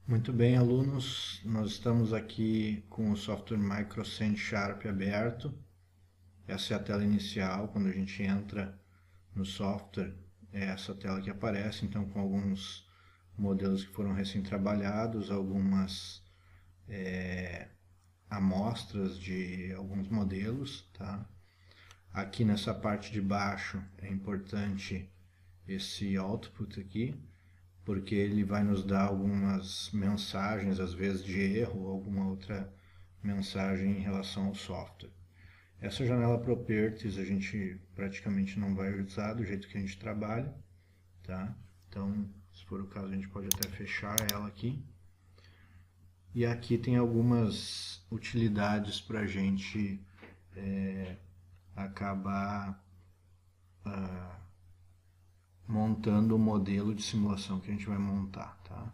Muito bem, alunos, nós estamos aqui com o software Microsend Sharp aberto. Essa é a tela inicial, quando a gente entra no software, é essa tela que aparece, então com alguns modelos que foram recém-trabalhados, algumas amostras de alguns modelos, tá? Aqui nessa parte de baixo é importante esse output aqui, porque ele vai nos dar algumas mensagens, às vezes de erro, ou alguma outra mensagem em relação ao software. Essa janela Properties a gente praticamente não vai usar do jeito que a gente trabalha, tá? Então, se for o caso, a gente pode até fechar ela aqui. E aqui tem algumas utilidades para a gente acabar montando o modelo de simulação que a gente vai montar, tá?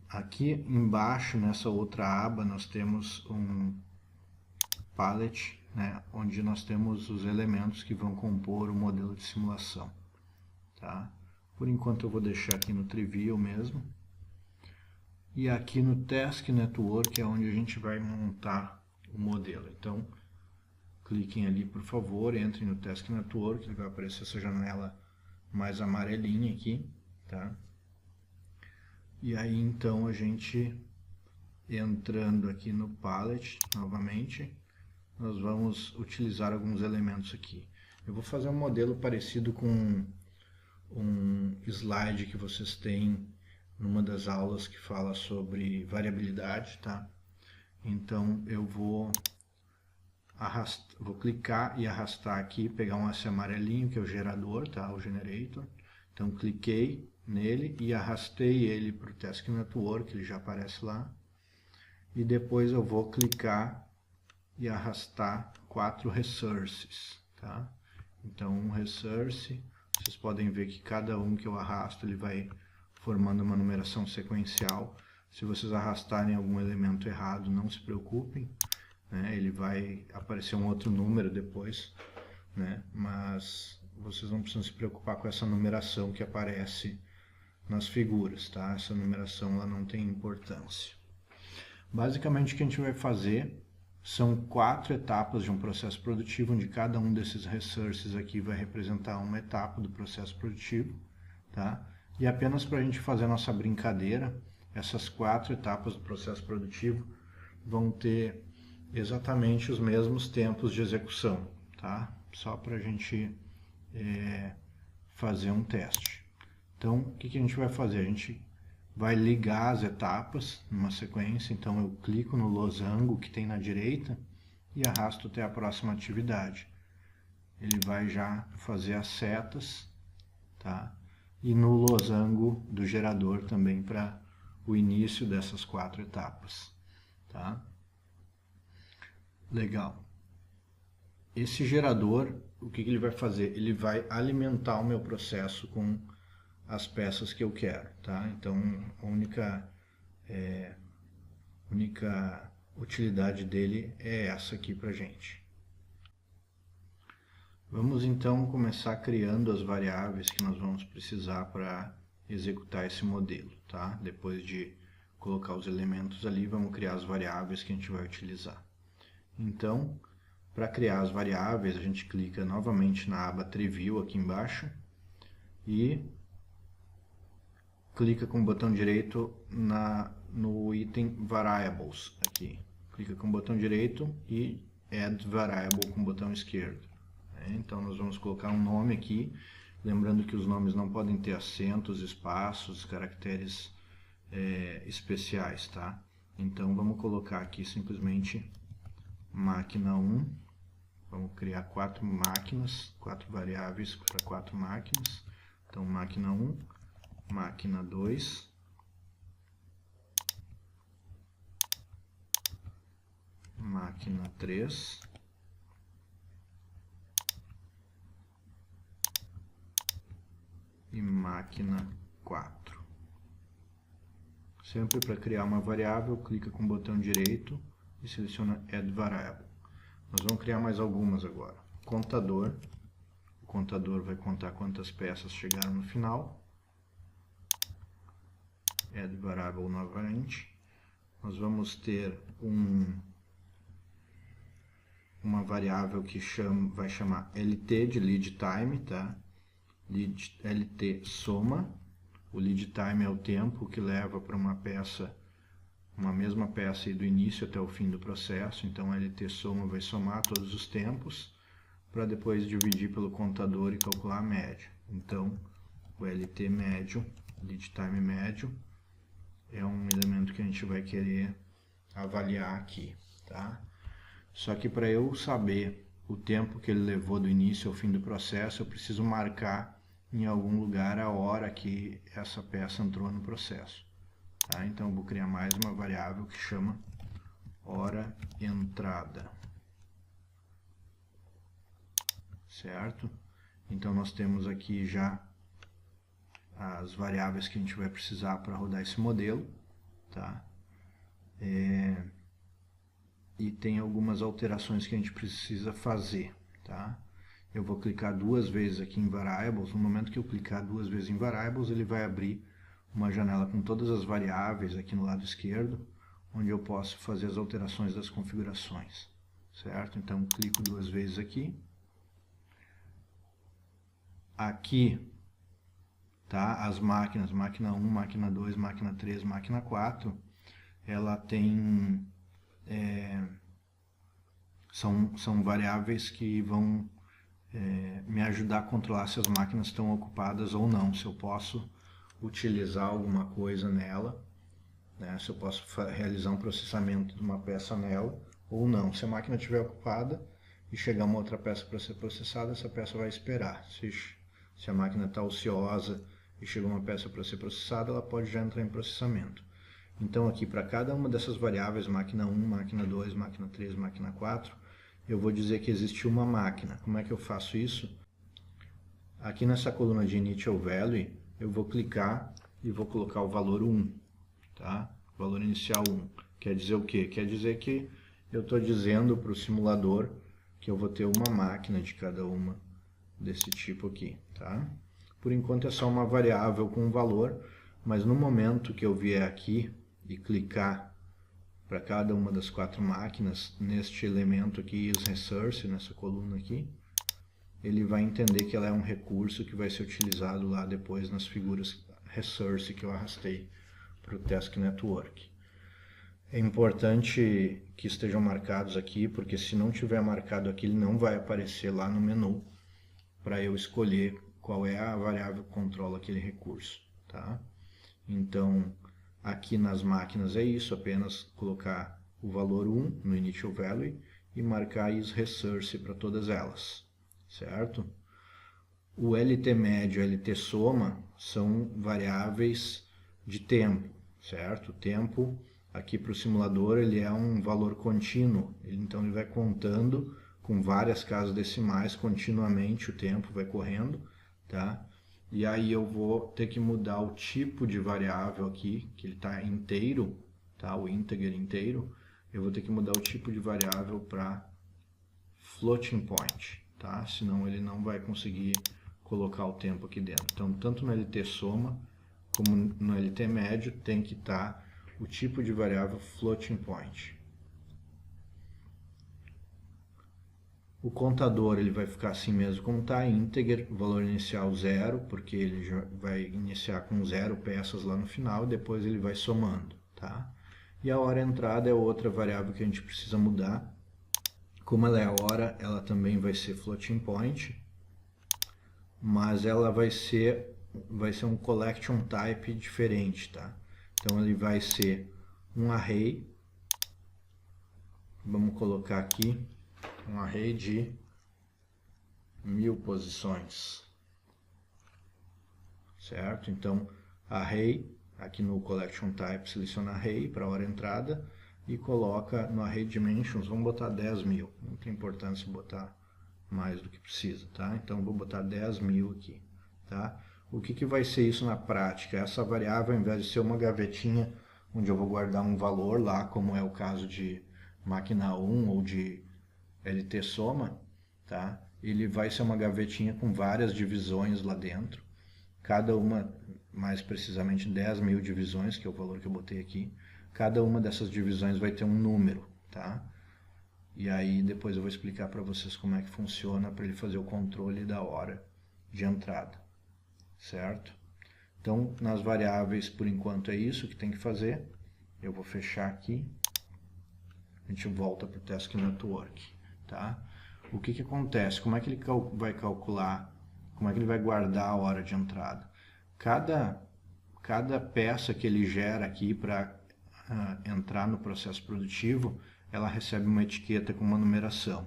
Aqui embaixo, nessa outra aba, nós temos um palette, né, onde nós temos os elementos que vão compor o modelo de simulação, tá? Por enquanto eu vou deixar aqui no Trivial mesmo. E aqui no Task Network é onde a gente vai montar o modelo. Então, cliquem ali, por favor, entrem no Task Network, ele vai aparecer essa janela mais amarelinha aqui, tá? E aí então a gente, entrando aqui no Palette novamente, nós vamos utilizar alguns elementos aqui. Eu vou fazer um modelo parecido com um slide que vocês têm numa das aulas que fala sobre variabilidade, tá? Então eu vou clicar e arrastar aqui, pegar esse amarelinho que é o gerador, tá? O generator. Então cliquei nele e arrastei ele para o Task Network, ele já aparece lá. E depois eu vou clicar e arrastar 4 resources, tá? Então um resource, vocês podem ver que cada um que eu arrasto ele vai formando uma numeração sequencial. Se vocês arrastarem algum elemento errado, não se preocupem, né? Ele vai aparecer um outro número depois, né? Mas vocês não precisam se preocupar com essa numeração que aparece nas figuras, tá? Essa numeração ela não tem importância. Basicamente o que a gente vai fazer são 4 etapas de um processo produtivo, onde cada um desses resources aqui vai representar uma etapa do processo produtivo, tá? E apenas para a gente fazer a nossa brincadeira, essas 4 etapas do processo produtivo vão ter exatamente os mesmos tempos de execução, tá? Só para a gente fazer um teste. Então, o que a gente vai fazer? A gente vai ligar as etapas numa sequência, então eu clico no losango que tem na direita e arrasto até a próxima atividade. Ele vai já fazer as setas, tá? E no losango do gerador também para o início dessas 4 etapas, tá? Legal. Esse gerador, o que ele vai fazer? Ele vai alimentar o meu processo com as peças que eu quero, tá? Então, a única utilidade dele é essa aqui pra gente. Vamos então começar criando as variáveis que nós vamos precisar para executar esse modelo, tá? Depois de colocar os elementos ali, vamos criar as variáveis que a gente vai utilizar. Então, para criar as variáveis, a gente clica novamente na aba Trivial aqui embaixo e clica com o botão direito no item Variables aqui. Clica com o botão direito e Add Variable com o botão esquerdo. Então nós vamos colocar um nome aqui, lembrando que os nomes não podem ter acentos, espaços, caracteres especiais, tá? Então vamos colocar aqui simplesmente máquina 1, vamos criar 4 máquinas, 4 variáveis para 4 máquinas. Então máquina 1, máquina 2, máquina 3, e máquina 4. Sempre para criar uma variável, clica com o botão direito e seleciona Add Variable. Nós vamos criar mais algumas agora. Contador. O contador vai contar quantas peças chegaram no final. add variable novamente. Nós vamos ter uma variável que vai chamar LT de lead time, tá? LT soma. O lead time é o tempo que leva para uma mesma peça do início até o fim do processo. Então LT soma vai somar todos os tempos para depois dividir pelo contador e calcular a média. Então o LT médio, lead time médio, é um elemento que a gente vai querer avaliar aqui, tá? Só que para eu saber o tempo que ele levou do início ao fim do processo, eu preciso marcar em algum lugar a hora que essa peça entrou no processo, tá? Então eu vou criar mais uma variável que chama hora entrada, certo? Então nós temos aqui já as variáveis que a gente vai precisar para rodar esse modelo, tá? E tem algumas alterações que a gente precisa fazer, tá? Eu vou clicar 2 vezes aqui em Variables. No momento que eu clicar 2 vezes em Variables, ele vai abrir uma janela com todas as variáveis aqui no lado esquerdo, onde eu posso fazer as alterações das configurações, certo? Então, clico 2 vezes aqui. Aqui, tá? As máquinas, máquina 1, máquina 2, máquina 3, máquina 4, ela tem... são variáveis que vão me ajudar a controlar se as máquinas estão ocupadas ou não, se eu posso utilizar alguma coisa nela, né? Se eu posso realizar um processamento de uma peça nela ou não. Se a máquina estiver ocupada e chegar uma outra peça para ser processada, essa peça vai esperar. Se a máquina está ociosa e chegou uma peça para ser processada, ela pode já entrar em processamento. Então aqui para cada uma dessas variáveis, máquina 1, máquina 2, máquina 3, máquina 4, eu vou dizer que existe uma máquina. Como é que eu faço isso? Aqui nessa coluna de Initial Value, eu vou clicar e vou colocar o valor 1, tá? Valor inicial 1. Quer dizer o quê? Quer dizer que eu estou dizendo para o simulador que eu vou ter uma máquina de cada uma desse tipo aqui, tá? Por enquanto é só uma variável com um valor, mas no momento que eu vier aqui e clicar para cada uma das 4 máquinas, neste elemento aqui, isResource, nessa coluna aqui, ele vai entender que ela é um recurso que vai ser utilizado lá depois nas figuras resource que eu arrastei para o Task Network. É importante que estejam marcados aqui, porque se não tiver marcado aqui, ele não vai aparecer lá no menu para eu escolher qual é a variável que controla aquele recurso, tá? Então, aqui nas máquinas é isso, apenas colocar o valor 1 no Initial Value e marcar isResource para todas elas, certo? O LT médio e o LT soma são variáveis de tempo, certo? O tempo aqui para o simulador ele é um valor contínuo, então ele vai contando com várias casas decimais continuamente, o tempo vai correndo, tá? E aí eu vou ter que mudar o tipo de variável aqui, que ele está inteiro, tá? O integer inteiro. Eu vou ter que mudar o tipo de variável para floating point, tá? Senão ele não vai conseguir colocar o tempo aqui dentro. Então, tanto no LT soma como no LT médio tem que estar o tipo de variável floating point. O contador ele vai ficar assim mesmo como está, integer, valor inicial 0, porque ele já vai iniciar com 0 peças lá no final e depois ele vai somando, tá? E a hora entrada é outra variável que a gente precisa mudar. Como ela é a hora, ela também vai ser floating point, mas ela vai ser um collection type diferente, tá? Então ele vai ser um array, vamos colocar aqui, um array de 1000 posições, certo? Então, array, aqui no collection type, seleciona array para a hora entrada e coloca no array dimensions, vamos botar 10.000, não tem importância botar mais do que precisa, tá? Então, vou botar 10.000 aqui, tá? O que vai ser isso na prática? Essa variável, ao invés de ser uma gavetinha onde eu vou guardar um valor lá, como é o caso de máquina 1 ou de LT soma, tá? Ele vai ser uma gavetinha com várias divisões lá dentro. Cada uma mais precisamente 10.000 divisões, que é o valor que eu botei aqui. Cada uma dessas divisões vai ter um número, tá? E aí depois eu vou explicar para vocês como é que funciona para ele fazer o controle da hora de entrada, certo? Então, nas variáveis, por enquanto é isso que tem que fazer. Eu vou fechar aqui. A gente volta para o Task Network, tá? O que acontece? Como é que ele vai calcular, como é que ele vai guardar a hora de entrada? Cada peça que ele gera aqui para entrar no processo produtivo, ela recebe uma etiqueta com uma numeração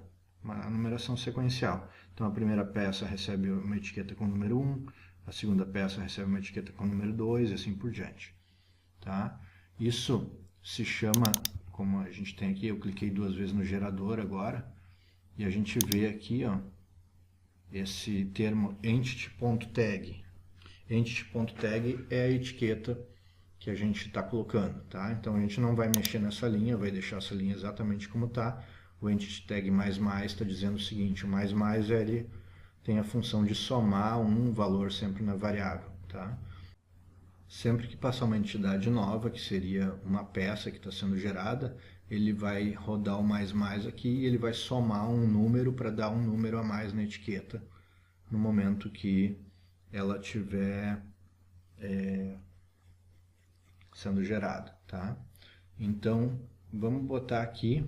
sequencial. Então a primeira peça recebe uma etiqueta com o número 1, a segunda peça recebe uma etiqueta com o número 2 e assim por diante. Tá? Isso se chama, como a gente tem aqui, eu cliquei 2 vezes no gerador agora, e a gente vê aqui ó, esse termo entity.tag. Entity.tag é a etiqueta que a gente está colocando, tá? Então a gente não vai mexer nessa linha, vai deixar essa linha exatamente como está. O entity tag ++ está dizendo o seguinte: o ++ ele tem a função de somar um valor sempre na variável, tá? Sempre que passar uma entidade nova, que seria uma peça que está sendo gerada, ele vai rodar o ++ aqui e ele vai somar um número para dar um número a mais na etiqueta no momento que ela estiver sendo gerada, tá? Então, vamos botar aqui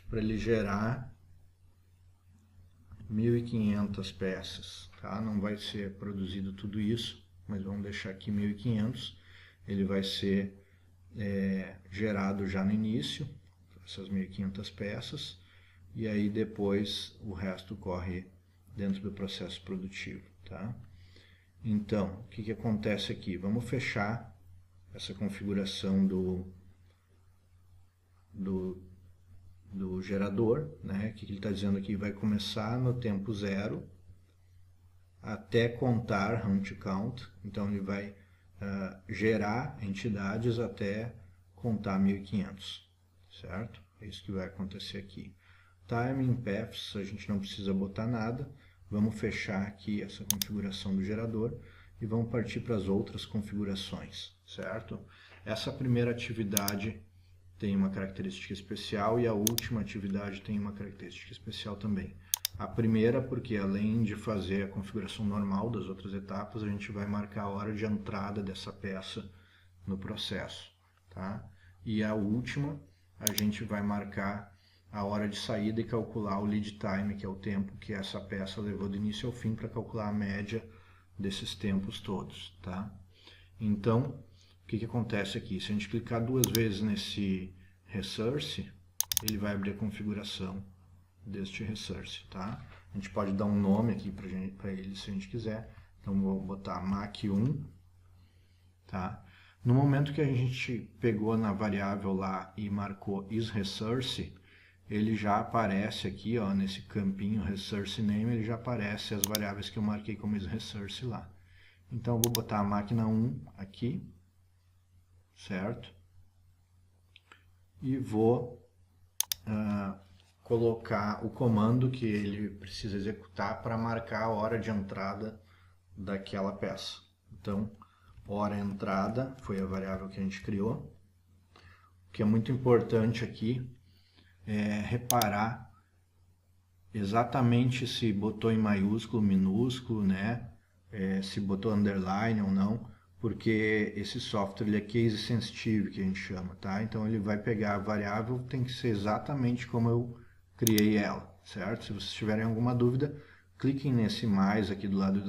para ele gerar 1.500 peças, tá? Não vai ser produzido tudo isso, mas vamos deixar aqui 1.500. Ele vai ser gerado já no início, essas 1.500 peças, e aí depois o resto corre dentro do processo produtivo, tá? Então, o que acontece aqui? Vamos fechar essa configuração do gerador, né? O que ele está dizendo aqui? Vai começar no tempo 0 até contar round count. Então ele vai gerar entidades até contar 1.500, certo? É isso que vai acontecer aqui. Timing paths, a gente não precisa botar nada. Vamos fechar aqui essa configuração do gerador e vamos partir para as outras configurações, certo? Essa primeira atividade tem uma característica especial e a última atividade tem uma característica especial também. A primeira porque além de fazer a configuração normal das outras etapas, a gente vai marcar a hora de entrada dessa peça no processo, tá? E a última, a gente vai marcar a hora de saída e calcular o lead time, que é o tempo que essa peça levou do início ao fim, para calcular a média desses tempos todos, tá? Então, o que acontece aqui? Se a gente clicar 2 vezes nesse resource, ele vai abrir a configuração deste resource, tá? A gente pode dar um nome aqui para ele se a gente quiser. Então vou botar Mach1, tá? No momento que a gente pegou na variável lá e marcou isResource, ele já aparece aqui, ó, nesse campinho resource name, ele já aparece as variáveis que eu marquei como isResource lá. Então eu vou botar a máquina 1 aqui, certo? E vou colocar o comando que ele precisa executar para marcar a hora de entrada daquela peça. Então, hora entrada foi a variável que a gente criou. O que é muito importante aqui é reparar exatamente se botou em maiúsculo, minúsculo, né? Se botou underline ou não, porque esse software ele é case sensitive, que a gente chama, tá? Então ele vai pegar a variável, tem que ser exatamente como eu criei ela, certo? Se vocês tiverem alguma dúvida, cliquem nesse mais aqui do lado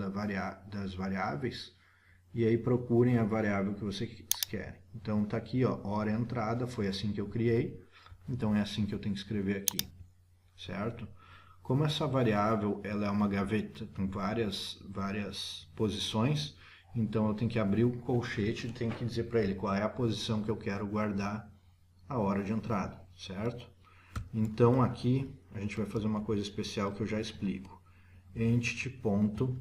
das variáveis e aí procurem a variável que vocês querem. Então tá aqui, ó, hora entrada, foi assim que eu criei, então é assim que eu tenho que escrever aqui, certo? Como essa variável ela é uma gaveta com várias posições, então eu tenho que abrir o colchete e tenho que dizer para ele qual é a posição que eu quero guardar a hora de entrada, certo? Então aqui a gente vai fazer uma coisa especial que eu já explico. Entity.tag,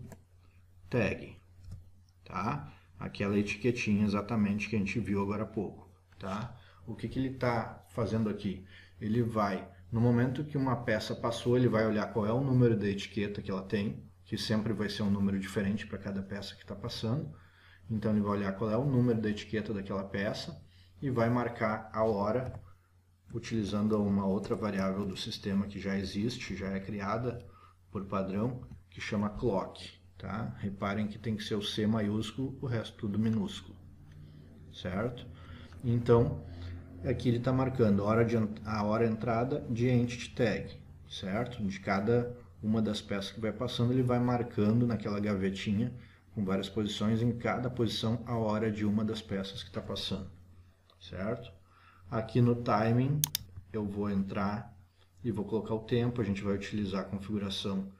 tá? Aquela etiquetinha exatamente que a gente viu agora há pouco, tá? O que ele está fazendo aqui? Ele vai, no momento que uma peça passou, ele vai olhar qual é o número da etiqueta que ela tem, que sempre vai ser um número diferente para cada peça que está passando. Então ele vai olhar qual é o número da etiqueta daquela peça e vai marcar a hora utilizando uma outra variável do sistema que já existe, já é criada por padrão, que chama clock. Tá? Reparem que tem que ser o C maiúsculo, o resto tudo minúsculo. Certo? Então, aqui ele está marcando a hora entrada de Entity Tag. Certo? De cada uma das peças que vai passando, ele vai marcando naquela gavetinha com várias posições, em cada posição a hora de uma das peças que está passando. Certo? Aqui no Timing, eu vou entrar e vou colocar o tempo. A gente vai utilizar a configuração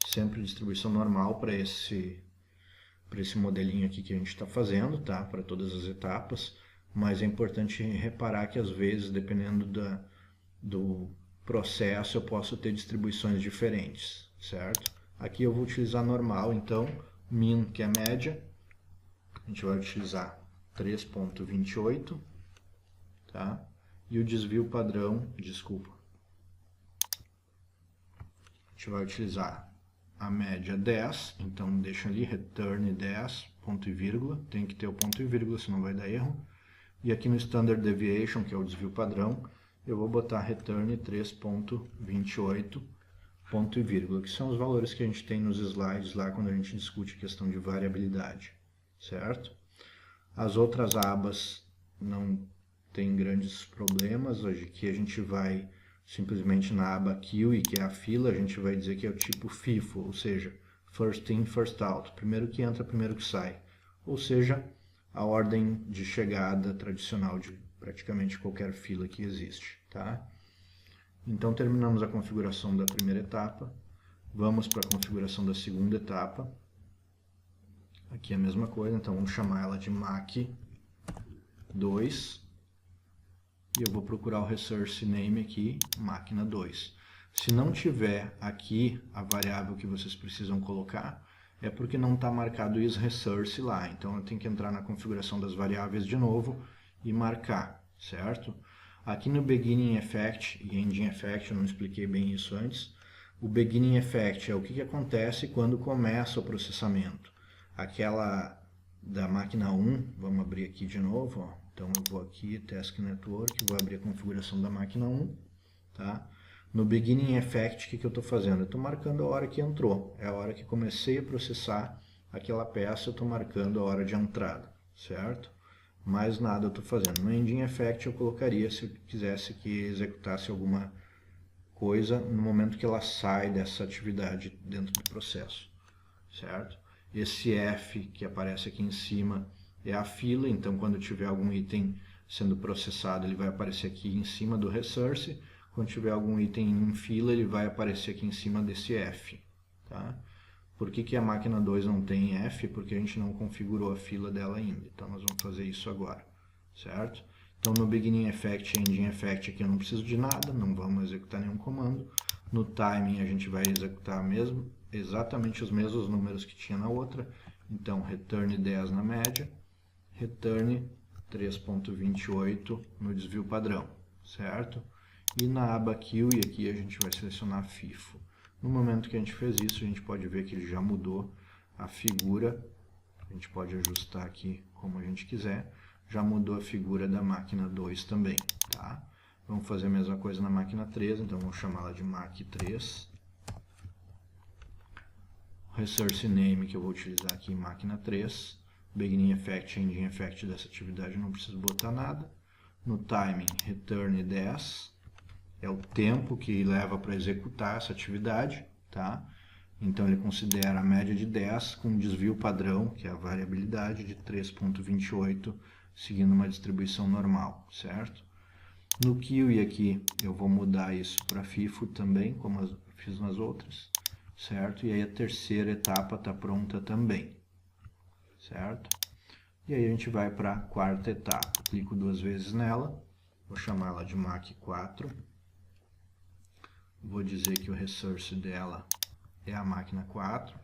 sempre distribuição normal para esse modelinho aqui que a gente está fazendo, tá? Para todas as etapas, mas é importante reparar que às vezes, dependendo do processo, eu posso ter distribuições diferentes, certo? Aqui eu vou utilizar normal, então, min, que é média, a gente vai utilizar 3.28, tá? E o desvio padrão, desculpa, a gente vai utilizar a média 10, então deixa ali, return 10, ponto e vírgula, tem que ter o ponto e vírgula, senão vai dar erro. E aqui no Standard Deviation, que é o desvio padrão, eu vou botar return 3.28, ponto e vírgula, que são os valores que a gente tem nos slides lá quando a gente discute a questão de variabilidade, certo? As outras abas não tem grandes problemas, hoje aqui a gente vai simplesmente na aba Queue, que é a fila, a gente vai dizer que é o tipo FIFO, ou seja, First In, First Out, primeiro que entra, primeiro que sai, ou seja, a ordem de chegada tradicional de praticamente qualquer fila que existe, tá? Então terminamos a configuração da primeira etapa, vamos para a configuração da segunda etapa, aqui é a mesma coisa, então vamos chamar ela de Mach 2, e eu vou procurar o resource name aqui, máquina 2. Se não tiver aqui a variável que vocês precisam colocar, é porque não está marcado isResource lá. Então eu tenho que entrar na configuração das variáveis de novo e marcar, certo? Aqui no Beginning Effect e Ending Effect, eu não expliquei bem isso antes. O Beginning Effect é o que acontece quando começa o processamento. Aquela da máquina 1, vamos abrir aqui de novo, ó. Então eu vou aqui, Task Network, vou abrir a configuração da máquina 1, tá? No Beginning Effect, o que eu estou fazendo? Eu estou marcando a hora que entrou, é a hora que comecei a processar aquela peça, eu estou marcando a hora de entrada, certo? Mais nada eu estou fazendo. No Ending Effect eu colocaria, se eu quisesse que executasse alguma coisa no momento que ela sai dessa atividade dentro do processo, certo? Esse F que aparece aqui em cima é a fila, então quando tiver algum item sendo processado, ele vai aparecer aqui em cima do resource. Quando tiver algum item em fila, ele vai aparecer aqui em cima desse F. Tá? Por que a máquina 2 não tem F? Porque a gente não configurou a fila dela ainda. Então nós vamos fazer isso agora, certo? Então no Beginning Effect e Ending Effect aqui eu não preciso de nada, não vamos executar nenhum comando. No Timing a gente vai executar exatamente os mesmos números que tinha na outra. Então return 10 na média, return 3.28 no desvio padrão, certo? E na aba Queue, aqui a gente vai selecionar FIFO. No momento que a gente fez isso, a gente pode ver que ele já mudou a figura. A gente pode ajustar aqui como a gente quiser. Já mudou a figura da máquina 2 também, tá? Vamos fazer a mesma coisa na máquina 3, então vamos chamá-la de Mach 3. O resource name que eu vou utilizar aqui em máquina 3. Beginning Effect, Ending Effect dessa atividade eu não preciso botar nada. No Timing, return 10. É o tempo que leva para executar essa atividade, tá? Então ele considera a média de 10 com um desvio padrão, que é a variabilidade de 3.28, seguindo uma distribuição normal, certo? No Queue aqui eu vou mudar isso para FIFO também, como eu fiz nas outras, certo? E aí a terceira etapa está pronta também, certo? E aí a gente vai para a quarta etapa. Clico duas vezes nela, vou chamá-la de Mach 4. Vou dizer que o resource dela é a máquina 4.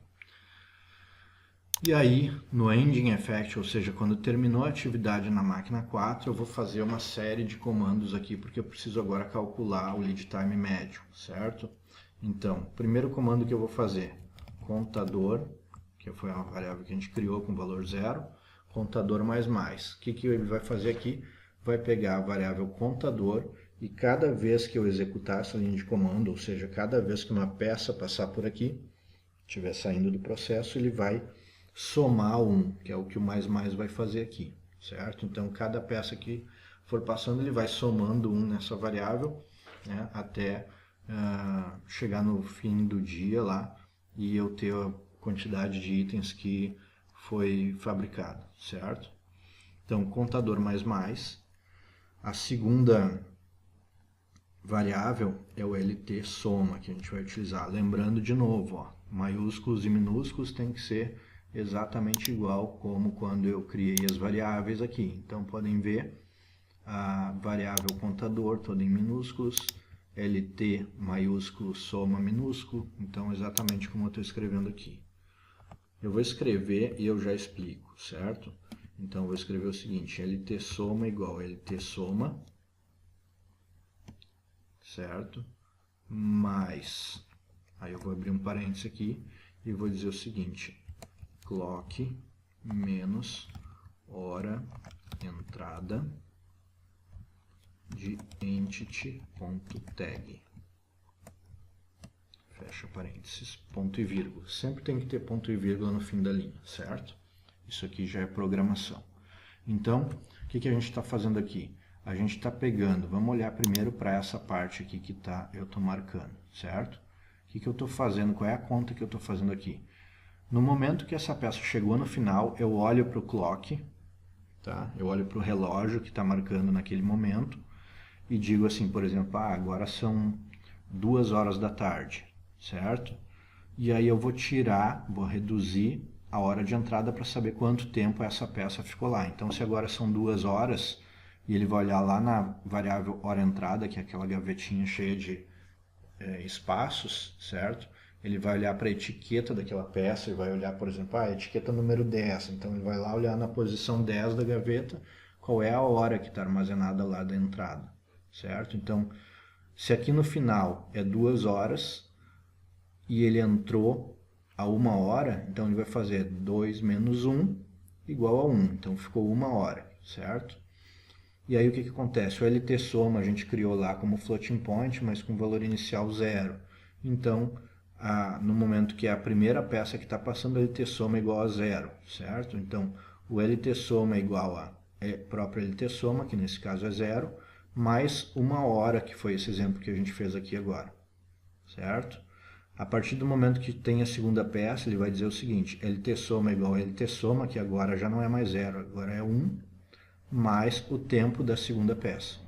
E aí, no Ending Effect, ou seja, quando terminou a atividade na máquina 4, eu vou fazer uma série de comandos aqui, porque eu preciso agora calcular o lead time médio, certo? Então, o primeiro comando que eu vou fazer, contador, que foi uma variável que a gente criou com valor 0, contador mais. O que ele vai fazer aqui? Vai pegar a variável contador e cada vez que eu executar essa linha de comando, ou seja, cada vez que uma peça passar por aqui, estiver saindo do processo, ele vai somar 1, que é o que o mais vai fazer aqui, certo? Então, cada peça que for passando, ele vai somando 1 nessa variável, né, até chegar no fim do dia lá e eu ter a quantidade de itens que foi fabricado, certo? Então, contador mais. A segunda variável é o LT soma, que a gente vai utilizar. Lembrando de novo, ó, maiúsculos e minúsculos tem que ser exatamente igual como quando eu criei as variáveis aqui. Então, podem ver a variável contador toda em minúsculos, LT maiúsculo, soma minúsculo, então exatamente como eu estou escrevendo aqui. Eu vou escrever e eu já explico, certo? Então, eu vou escrever o seguinte, LT soma igual LT soma, certo? Mais, aí eu vou abrir um parênteses aqui e vou dizer o seguinte, clock menos hora entrada de entity.tag, fecha parênteses, ponto e vírgula. Sempre tem que ter ponto e vírgula no fim da linha, certo? Isso aqui já é programação. Então, o que a gente está fazendo aqui? A gente está pegando, vamos olhar primeiro para essa parte aqui que eu estou marcando, certo? O que eu estou fazendo, qual é a conta que eu estou fazendo aqui? No momento que essa peça chegou no final, eu olho para o clock, tá? Eu olho para o relógio que está marcando naquele momento, e digo assim, por exemplo, agora são 2 horas da tarde, certo? E aí eu vou reduzir a hora de entrada para saber quanto tempo essa peça ficou lá. Então, se agora são 2 horas, e ele vai olhar lá na variável hora entrada, que é aquela gavetinha cheia de espaços, certo? Ele vai olhar para a etiqueta daquela peça e vai olhar, por exemplo, a etiqueta número 10. Então, ele vai lá olhar na posição 10 da gaveta, qual é a hora que está armazenada lá da entrada. Certo? Então, se aqui no final é 2 horas e ele entrou a 1 hora, então ele vai fazer 2 menos 1 igual a 1. Então, ficou 1 hora, certo? E aí o que acontece? O LT soma a gente criou lá como floating point, mas com valor inicial 0. Então, no momento que é a primeira peça que está passando, o LT soma é igual a 0, certo? Então, o LT soma é igual a próprio LT soma, que nesse caso é 0, mais 1 hora, que foi esse exemplo que a gente fez aqui agora, certo? A partir do momento que tem a segunda peça, ele vai dizer o seguinte, LT soma é igual a LT soma, que agora já não é mais 0, agora é 1, mais o tempo da segunda peça.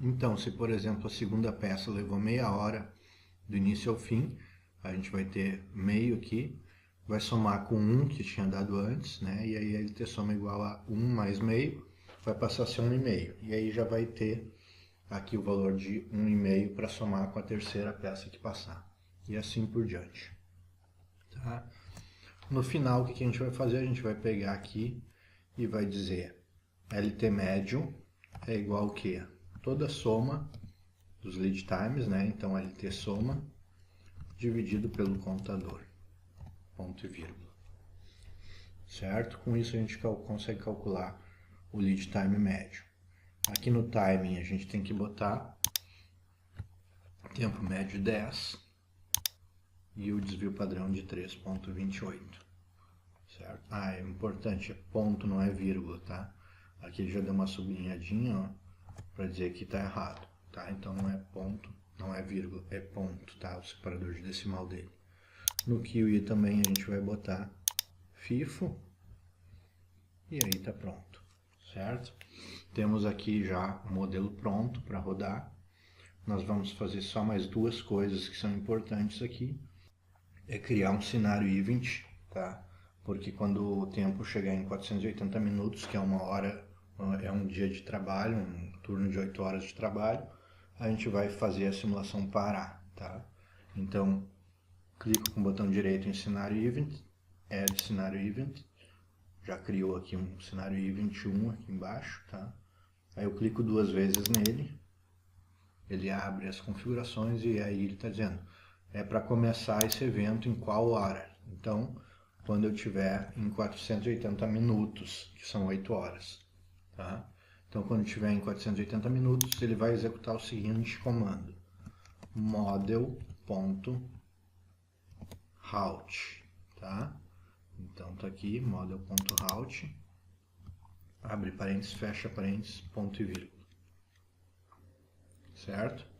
Então, se por exemplo a segunda peça levou meia hora do início ao fim, a gente vai ter meio aqui, vai somar com 1 que tinha dado antes, né? E aí LT soma é igual a 1 mais meio, vai passar a ser 1,5. E aí já vai ter aqui o valor de 1,5 para somar com a terceira peça que passar. E assim por diante. Tá? No final, o que a gente vai fazer? A gente vai pegar aqui e vai dizer LT médio é igual ao quê? Toda a soma dos lead times, né? Então LT soma dividido pelo contador. Ponto e vírgula. Certo? Com isso a gente consegue calcular o lead time médio. Aqui no timing a gente tem que botar tempo médio 10 e o desvio padrão de 3,28. Certo? É importante, é ponto, não é vírgula, tá? Aqui ele já deu uma sublinhadinha para dizer que está errado, tá? Então não é ponto, não é vírgula, é ponto, tá? O separador de decimal dele. No QI também a gente vai botar FIFO e aí tá pronto, certo? Temos aqui já o modelo pronto para rodar. Nós vamos fazer só mais duas coisas que são importantes aqui. É criar um cenário event, tá? Porque quando o tempo chegar em 480 minutos, que é 1 hora, é um dia de trabalho, um turno de 8 horas de trabalho, a gente vai fazer a simulação parar, tá? Então, clico com o botão direito em cenário event, add cenário event, já criou aqui um cenário event 1 aqui embaixo, tá? Aí eu clico 2 vezes nele, ele abre as configurações e aí ele está dizendo é para começar esse evento em qual hora. Então, quando eu tiver em 480 minutos, que são 8 horas. Tá? Então, quando tiver em 480 minutos, ele vai executar o seguinte comando: model.route. Tá? Então, tá aqui, model.route. Abre parênteses, fecha parênteses, ponto e vírgula. Certo?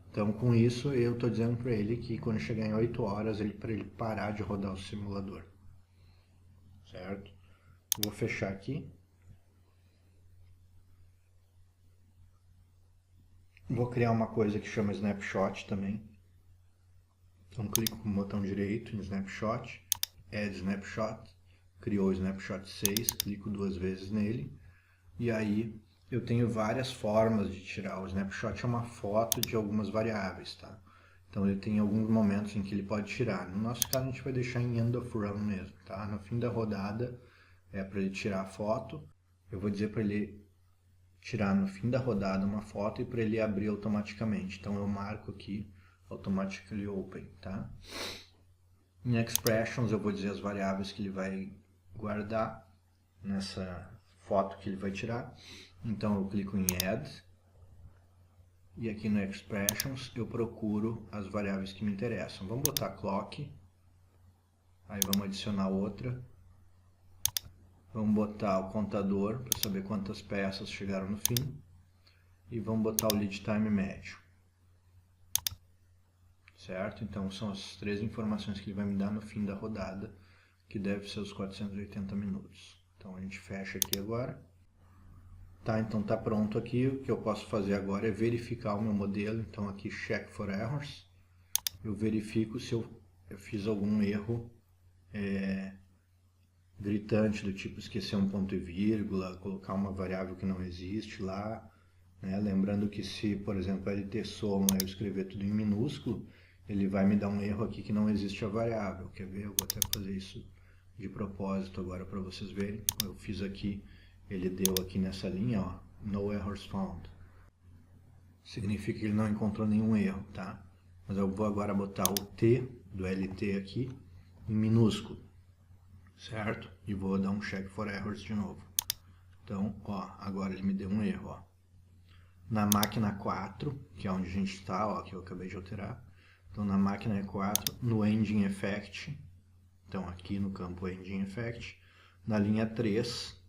Então, com isso, eu estou dizendo para ele que quando chegar em 8 horas, para ele parar de rodar o simulador. Certo? Vou fechar aqui. Vou criar uma coisa que chama Snapshot também. Então, clico com o botão direito em Snapshot, Add Snapshot, criou o Snapshot 6, clico 2 vezes nele, e aí eu tenho várias formas de tirar. O Snapshot é uma foto de algumas variáveis, tá? Então ele tem alguns momentos em que ele pode tirar. No nosso caso a gente vai deixar em End of Run mesmo, tá? No fim da rodada é para ele tirar a foto. Eu vou dizer para ele tirar no fim da rodada uma foto e para ele abrir automaticamente. Então eu marco aqui Automatically Open, tá? Em Expressions eu vou dizer as variáveis que ele vai guardar nessa foto que ele vai tirar. Então eu clico em Add e aqui no Expressions eu procuro as variáveis que me interessam. Vamos botar Clock, aí vamos adicionar outra. Vamos botar o contador para saber quantas peças chegaram no fim. E vamos botar o Lead Time médio. Certo? Então são as 3 informações que ele vai me dar no fim da rodada, que deve ser os 480 minutos. Então a gente fecha aqui agora. Tá, então tá pronto aqui. O que eu posso fazer agora é verificar o meu modelo. Então aqui Check for Errors. Eu verifico se eu fiz algum erro gritante, do tipo esquecer um ponto e vírgula, colocar uma variável que não existe lá, né? Lembrando que se, por exemplo, LT soma eu escrever tudo em minúsculo, ele vai me dar um erro aqui que não existe a variável. Quer ver? Eu vou até fazer isso de propósito agora para vocês verem. Eu fiz aqui, ele deu aqui nessa linha, ó, No Errors Found. Significa que ele não encontrou nenhum erro, tá? Mas eu vou agora botar o T do LT aqui em minúsculo. Certo? E vou dar um check for errors de novo. Então, ó, agora ele me deu um erro, ó. Na máquina 4, que é onde a gente está, ó, que eu acabei de alterar. Então, na máquina 4, no Engine Effect, então aqui no campo Engine Effect, na linha 3,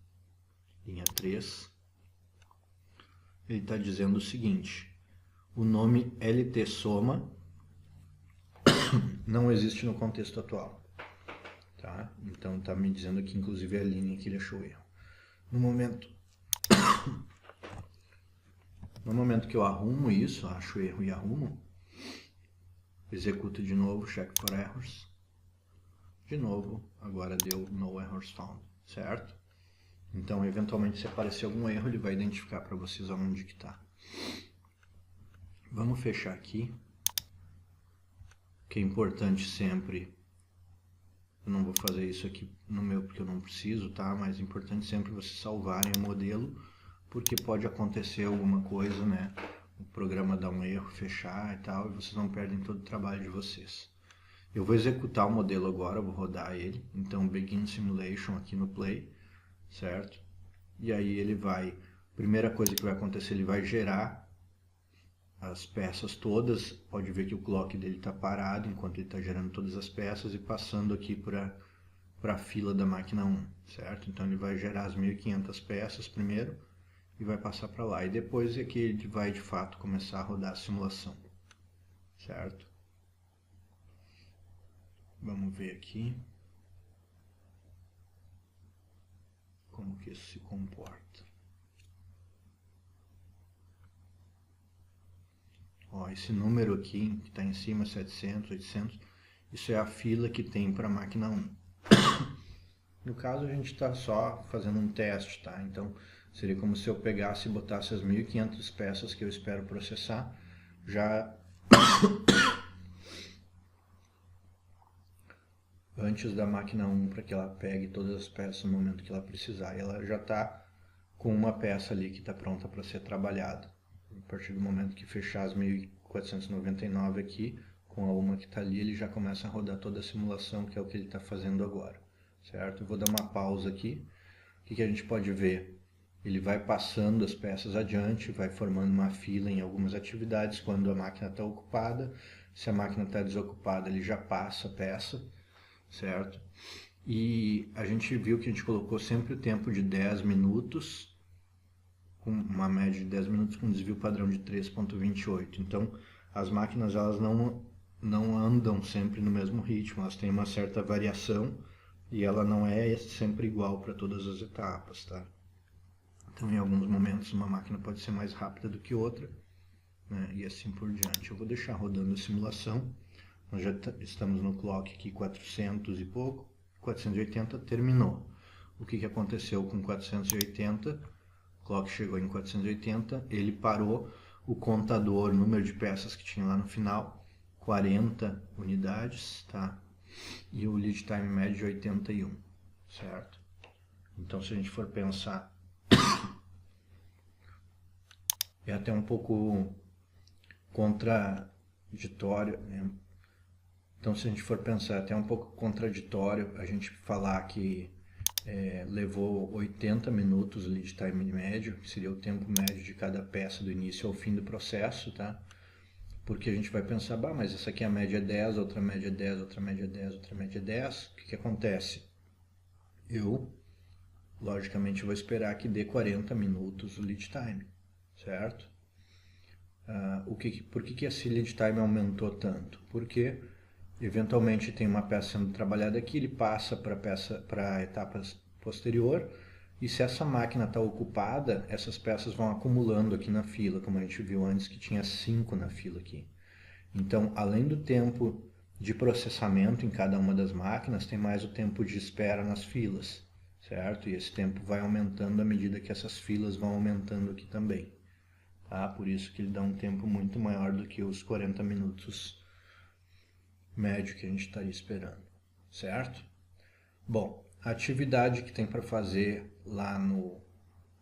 ele está dizendo o seguinte: o nome LT soma não existe no contexto atual. Tá? Então está me dizendo aqui, inclusive, a linha que ele achou erro. No momento que eu arrumo isso, acho erro e arrumo, executo de novo, check for errors. De novo, agora deu no errors found, certo? Então, eventualmente, se aparecer algum erro, ele vai identificar para vocês onde que está. Vamos fechar aqui, que é importante sempre. Eu não vou fazer isso aqui no meu porque eu não preciso, tá? Mas é importante sempre vocês salvarem o modelo, porque pode acontecer alguma coisa, né? O programa dá um erro, fechar e tal, e vocês não perdem todo o trabalho de vocês. Eu vou executar o modelo agora, vou rodar ele. Então, Begin Simulation aqui no Play, certo? E aí ele vai, primeira coisa que vai acontecer, ele vai gerar as peças todas. Pode ver que o clock dele está parado enquanto ele está gerando todas as peças e passando aqui para a fila da máquina 1, certo? Então ele vai gerar as 1500 peças primeiro e vai passar para lá. E depois é que ele vai de fato começar a rodar a simulação, certo? Vamos ver aqui como que isso se comporta. Ó, esse número aqui, que está em cima, 700, 800, isso é a fila que tem para a máquina 1. No caso, a gente está só fazendo um teste, tá? Então, seria como se eu pegasse e botasse as 1500 peças que eu espero processar, já antes da máquina 1, para que ela pegue todas as peças no momento que ela precisar. E ela já está com uma peça ali que está pronta para ser trabalhada. A partir do momento que fechar as 1499 aqui, com a uma que está ali, ele já começa a rodar toda a simulação, que é o que ele está fazendo agora, certo? Eu vou dar uma pausa aqui. O que a gente pode ver? Ele vai passando as peças adiante, vai formando uma fila em algumas atividades quando a máquina está ocupada. Se a máquina está desocupada, ele já passa a peça, certo? E a gente viu que a gente colocou sempre o tempo de 10 minutos, com uma média de 10 minutos com desvio padrão de 3,28. Então, as máquinas elas não andam sempre no mesmo ritmo, elas têm uma certa variação e ela não é sempre igual para todas as etapas, tá? Então, em alguns momentos, uma máquina pode ser mais rápida do que outra, né? E assim por diante. Eu vou deixar rodando a simulação. Nós já estamos no clock aqui 400 e pouco. 480 terminou. O que aconteceu com 480? O clock chegou em 480, ele parou o contador, o número de peças que tinha lá no final, 40 unidades, tá? E o lead time médio de 81, certo? Então, se a gente for pensar, é até um pouco contraditório, né? Então, se a gente for pensar, é até um pouco contraditório a gente falar que levou 80 minutos o lead time médio, que seria o tempo médio de cada peça do início ao fim do processo, tá? Porque a gente vai pensar, bah, mas essa aqui a média é 10, outra média é 10, outra média é 10, outra média é 10. O que acontece? Eu, logicamente, vou esperar que dê 40 minutos o lead time, certo? Por que esse lead time aumentou tanto? Porque eventualmente tem uma peça sendo trabalhada aqui, ele passa para a etapa posterior, e se essa máquina está ocupada, essas peças vão acumulando aqui na fila, como a gente viu antes que tinha 5 na fila aqui. Então, além do tempo de processamento em cada uma das máquinas, tem mais o tempo de espera nas filas, certo? E esse tempo vai aumentando à medida que essas filas vão aumentando aqui também. Tá? Por isso que ele dá um tempo muito maior do que os 40 minutos médio que a gente estaria esperando, certo? Bom, a atividade que tem para fazer lá no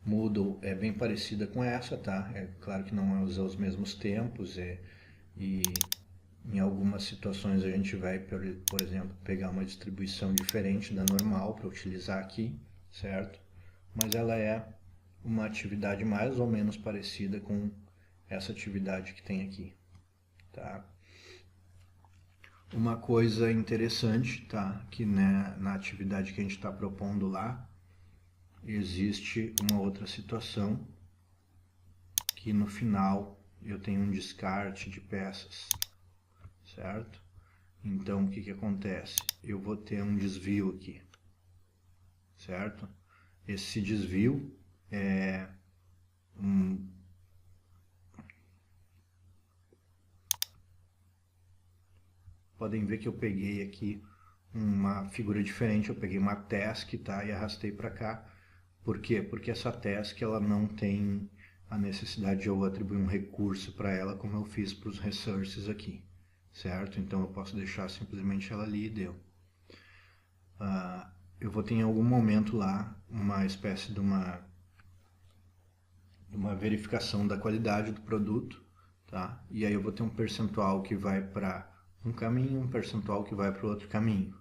Moodle é bem parecida com essa, tá? É claro que não usa os mesmos tempos e em algumas situações a gente vai, por exemplo, pegar uma distribuição diferente da normal para utilizar aqui, certo? Mas ela é uma atividade mais ou menos parecida com essa atividade que tem aqui, tá? Uma coisa interessante, tá? Que né, na atividade que a gente está propondo lá, existe uma outra situação que no final eu tenho um descarte de peças, certo? Então o que acontece? Eu vou ter um desvio aqui, certo? Esse desvio é podem ver que eu peguei aqui uma figura diferente, eu peguei uma task, tá, e arrastei para cá. Por quê? Porque essa task ela não tem a necessidade de eu atribuir um recurso para ela como eu fiz para os resources aqui, certo? Então eu posso deixar simplesmente ela ali e deu. Eu vou ter em algum momento lá uma espécie de uma verificação da qualidade do produto, tá? E aí eu vou ter um percentual que vai para um caminho, um percentual que vai para o outro caminho.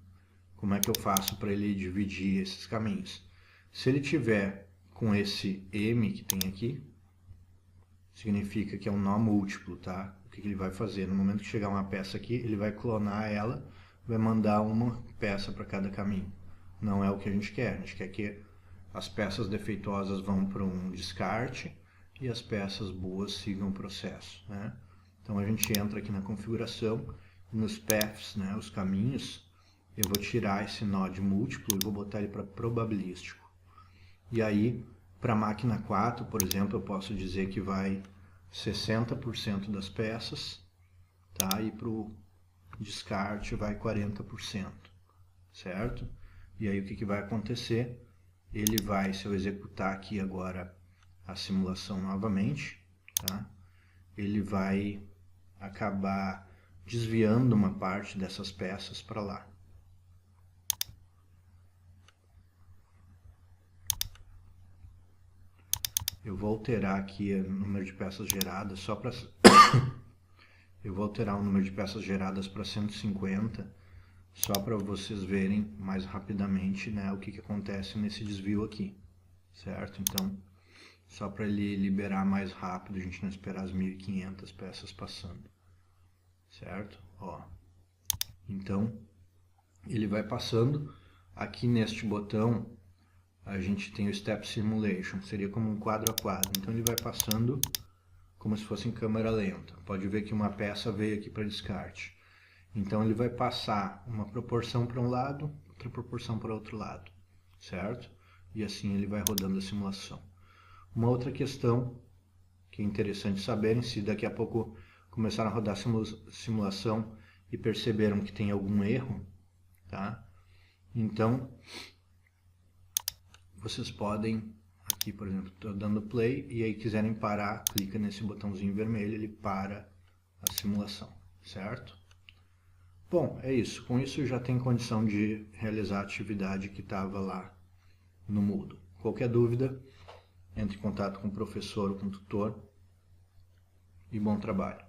Como é que eu faço para ele dividir esses caminhos? Se ele tiver com esse M que tem aqui, significa que é um nó múltiplo, tá? O que ele vai fazer? No momento que chegar uma peça aqui, ele vai clonar ela, vai mandar uma peça para cada caminho. Não é o que a gente quer. A gente quer que as peças defeituosas vão para um descarte e as peças boas sigam o processo, né? Então a gente entra aqui na configuração, nos paths, né, os caminhos, eu vou tirar esse nó de múltiplo e vou botar ele para probabilístico. E aí, para a máquina 4, por exemplo, eu posso dizer que vai 60% das peças, tá? E para o descarte vai 40%, certo? E aí o que vai acontecer? Ele vai, se eu executar aqui agora a simulação novamente, tá? Ele vai acabar desviando uma parte dessas peças para lá. Eu vou alterar aqui o número de peças geradas só para Eu vou alterar o número de peças geradas para 150, só para vocês verem mais rapidamente, né, o que acontece nesse desvio aqui, certo? Então, só para ele liberar mais rápido, a gente não esperar as 1500 peças passando, certo? Ó. Então, ele vai passando. Aqui neste botão, a gente tem o Step Simulation, seria como um quadro a quadro. Então, ele vai passando como se fosse em câmera lenta. Pode ver que uma peça veio aqui para descarte. Então, ele vai passar uma proporção para um lado, outra proporção para o outro lado, certo? E assim ele vai rodando a simulação. Uma outra questão que é interessante saberem, se daqui a pouco começaram a rodar simulação e perceberam que tem algum erro, tá? Então, vocês podem, aqui por exemplo, estou dando play e aí quiserem parar, clica nesse botãozinho vermelho, ele para a simulação, certo? Bom, é isso. Com isso já tem condição de realizar a atividade que estava lá no Moodle. Qualquer dúvida, entre em contato com o professor ou com o tutor e bom trabalho.